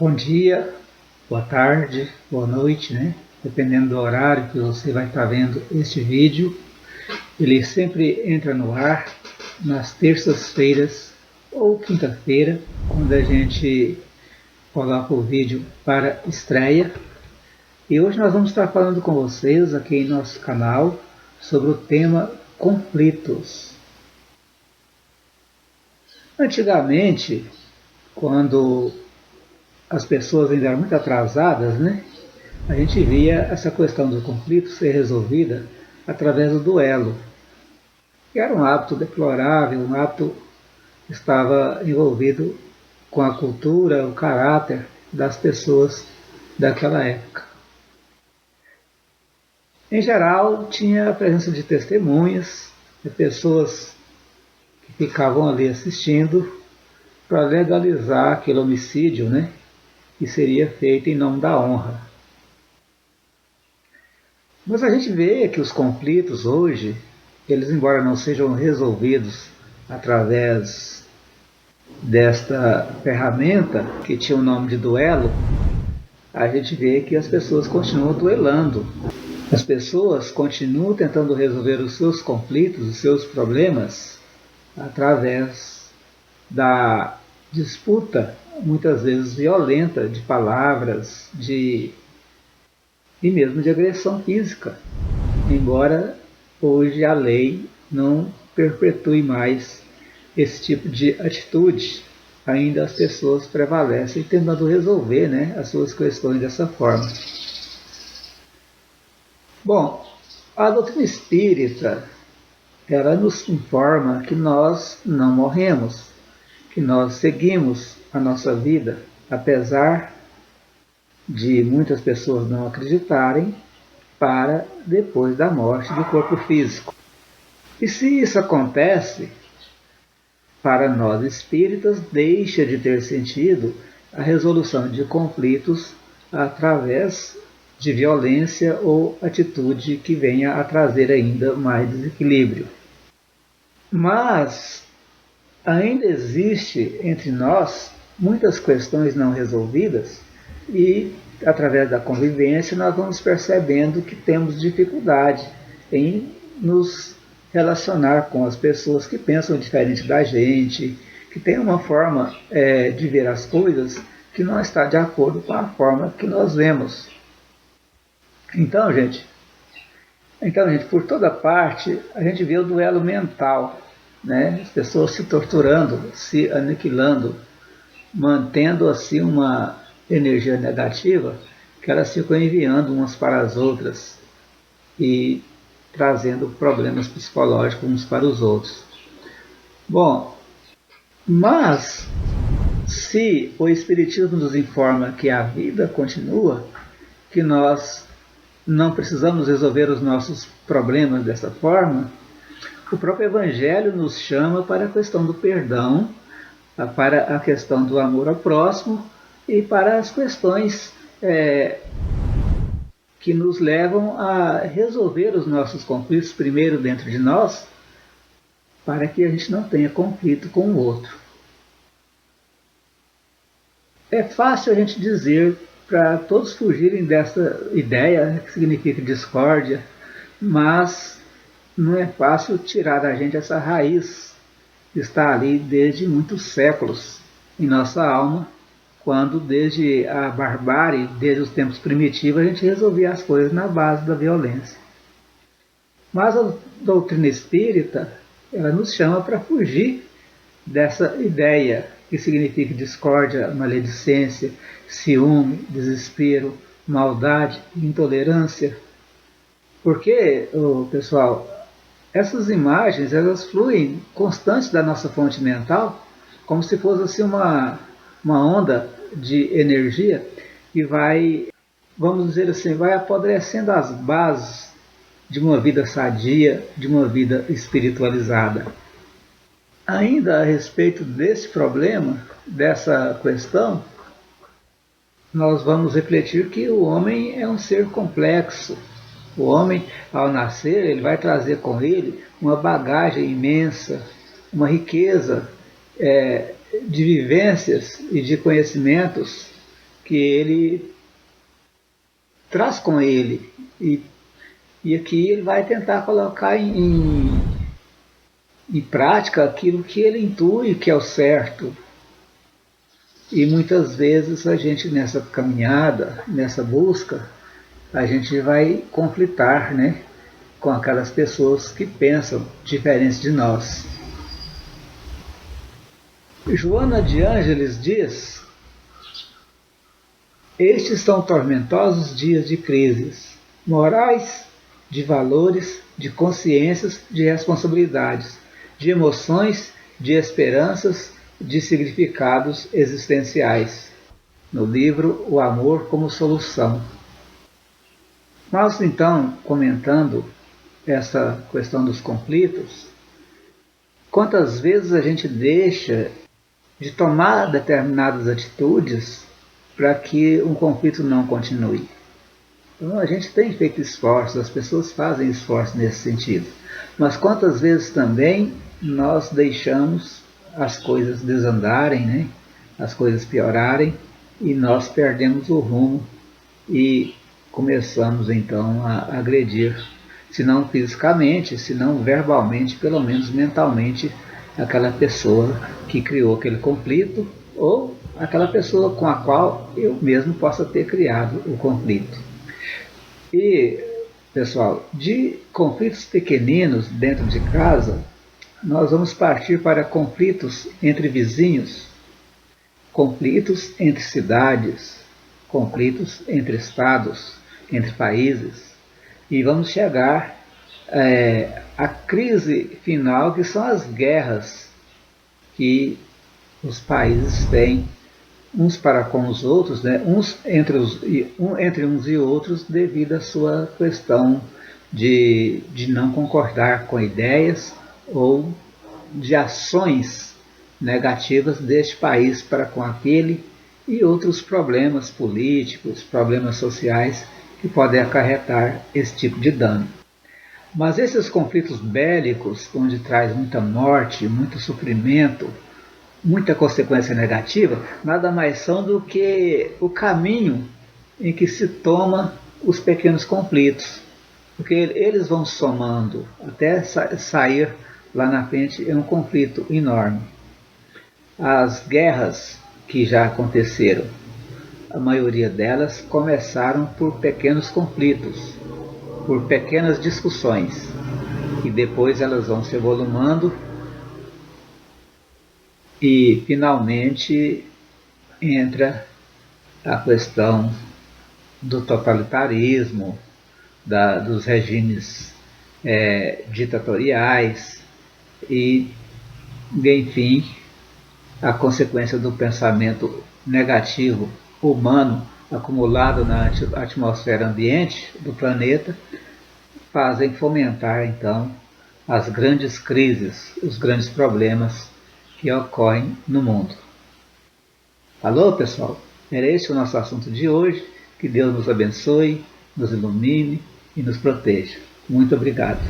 Bom dia, boa tarde, boa noite, né? Dependendo do horário que você vai estar vendo este vídeo. Ele sempre entra no ar nas terças-feiras ou quinta-feira, quando a gente coloca o vídeo para estreia. E hoje nós vamos estar falando com vocês aqui em nosso canal sobre o tema conflitos. Antigamente, quando as pessoas ainda eram muito atrasadas, né? A gente via essa questão do conflito ser resolvida através do duelo. Que era um hábito deplorável, um hábito que estava envolvido com a cultura, o caráter das pessoas daquela época. Em geral, tinha a presença de testemunhas, de pessoas que ficavam ali assistindo para legalizar aquele homicídio, né? Que seria feito em nome da honra. Mas a gente vê que os conflitos hoje, eles embora não sejam resolvidos através desta ferramenta que tinha o nome de duelo, a gente vê que as pessoas continuam duelando. As pessoas continuam tentando resolver os seus conflitos, os seus problemas, através da disputa, muitas vezes violenta, de palavras, e mesmo de agressão física. Embora hoje a lei não perpetue mais esse tipo de atitude, ainda as pessoas prevalecem tentando resolver, né, as suas questões dessa forma. Bom, a doutrina espírita, ela nos informa que nós não morremos, que nós seguimos a nossa vida, apesar de muitas pessoas não acreditarem, para depois da morte do corpo físico. E se isso acontece, para nós espíritas, deixa de ter sentido a resolução de conflitos através de violência ou atitude que venha a trazer ainda mais desequilíbrio. Mas ainda existe entre nós muitas questões não resolvidas e, através da convivência, nós vamos percebendo que temos dificuldade em nos relacionar com as pessoas que pensam diferente da gente, que têm uma forma de ver as coisas que não está de acordo com a forma que nós vemos. Então, gente, por toda parte, a gente vê o duelo mental, né? As pessoas se torturando, se aniquilando, mantendo assim uma energia negativa que elas ficam enviando umas para as outras e trazendo problemas psicológicos uns para os outros. Bom, mas se o Espiritismo nos informa que a vida continua, que nós não precisamos resolver os nossos problemas dessa forma, o próprio Evangelho nos chama para a questão do perdão, para a questão do amor ao próximo e para as questões que nos levam a resolver os nossos conflitos primeiro dentro de nós, para que a gente não tenha conflito com o outro. É fácil a gente dizer para todos fugirem dessa ideia que significa discórdia, mas não é fácil tirar da gente essa raiz que está ali desde muitos séculos em nossa alma, quando desde a barbárie, desde os tempos primitivos, a gente resolvia as coisas na base da violência. Mas a doutrina espírita, ela nos chama para fugir dessa ideia que significa discórdia, maledicência, ciúme, desespero, maldade, intolerância. Porque, pessoal, essas imagens, elas fluem constantes da nossa fonte mental, como se fosse assim uma onda de energia que vai, vamos dizer assim, vai apodrecendo as bases de uma vida sadia, de uma vida espiritualizada. Ainda a respeito desse problema, dessa questão, nós vamos refletir que o homem é um ser complexo. O homem, ao nascer, ele vai trazer com ele uma bagagem imensa, uma riqueza de vivências e de conhecimentos que ele traz com ele. E aqui ele vai tentar colocar em prática aquilo que ele intui que é o certo. E muitas vezes a gente nessa caminhada, nessa busca, a gente vai conflitar, né, com aquelas pessoas que pensam diferente de nós. Joana de Ângeles diz: estes são tormentosos dias de crises morais, de valores, de consciências, de responsabilidades, de emoções, de esperanças, de significados existenciais. No livro O Amor como Solução. Nós, então, comentando essa questão dos conflitos, quantas vezes a gente deixa de tomar determinadas atitudes para que um conflito não continue. Então, a gente tem feito esforços, as pessoas fazem esforços nesse sentido. Mas quantas vezes também nós deixamos as coisas desandarem, né? As coisas piorarem, e nós perdemos o rumo e começamos então a agredir, se não fisicamente, se não verbalmente, pelo menos mentalmente, aquela pessoa que criou aquele conflito, ou aquela pessoa com a qual eu mesmo possa ter criado o conflito. E, pessoal, de conflitos pequeninos dentro de casa, nós vamos partir para conflitos entre vizinhos, conflitos entre cidades, conflitos entre estados, entre países, e vamos chegar à crise final, que são as guerras que os países têm uns para com os outros, né? Entre uns e outros, devido à sua questão de não concordar com ideias ou de ações negativas deste país para com aquele, e outros problemas políticos, problemas sociais que podem acarretar esse tipo de dano. Mas esses conflitos bélicos, onde traz muita morte, muito sofrimento, muita consequência negativa, nada mais são do que o caminho em que se toma os pequenos conflitos, porque eles vão somando até sair lá na frente em um conflito enorme. As guerras que já aconteceram, a maioria delas começaram por pequenos conflitos, por pequenas discussões, e depois elas vão se evolumando e finalmente entra a questão do totalitarismo, dos regimes ditatoriais e, enfim, a consequência do pensamento negativo humano acumulado na atmosfera ambiente do planeta fazem fomentar, então, as grandes crises, os grandes problemas que ocorrem no mundo. Alô, pessoal? Era esse o nosso assunto de hoje. Que Deus nos abençoe, nos ilumine e nos proteja. Muito obrigado.